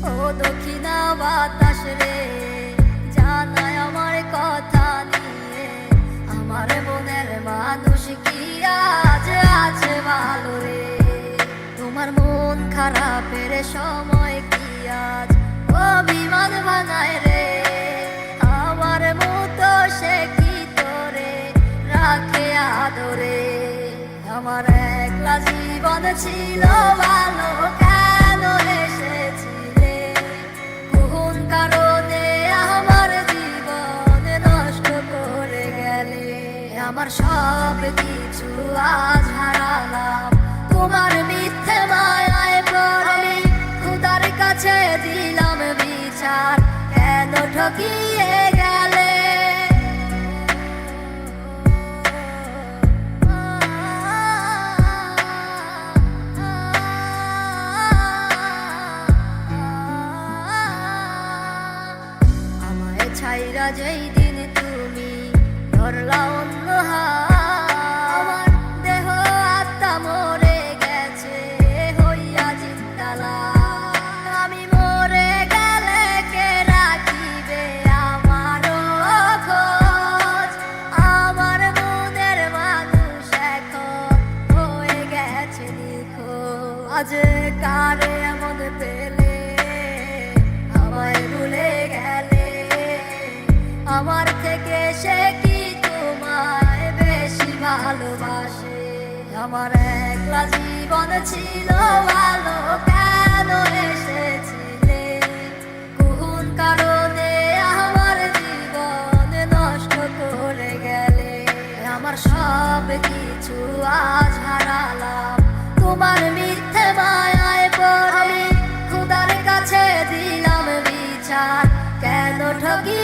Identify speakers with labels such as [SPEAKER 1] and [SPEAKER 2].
[SPEAKER 1] ও দক্ষিণা বাতাস রে, জানাই আমার কথা নিয়ে, আমার মনের মানুষ কি আজ আছে ভালো রে? তোমার মন খারাপের সময় কি আজ অভিমান ভাঙায় রে? আমার মতো সে কি তোরে রাখে আদরে? আমার একলা জীবন ছিল ভালো, কেন এসেছিলে? কোন কারণে আমার জীবন নষ্ট করে গেলে? আমার সব কিছু আজ হারালাম তোমার মিথ্যে মায়ায় পড়ে। খোদার কাছে দিলাম বিচার, কেন ঠকিয়ে গেলে? আমায় ছাইরা যেই দিন তুমি ধরলা অন্য আমার দেহ আত্মা মরে গেছে হইয়া জিন্দালা। আমি মরে গেলে কে রাখিবে আমার খোঁজ? আমার মনের মানুষ এখন হয়ে গেছে নিখোঁজ। আজ কারে এমন পেলে আমায় ভুলে গেলে? আমার থেকে সে কি তোমায় বেশি ভালোবাসে? আমার একলা জীবন ছিল ভালো, কেন এসেছিলে? কোন কারণে আমার জীবন নষ্ট করে গেলে? আমার সব কিছু আজ হারালাম তোমার মিথ্যে মায়ায় পড়ে। খোদার কাছে দিলাম বিচার, কেন ঠকি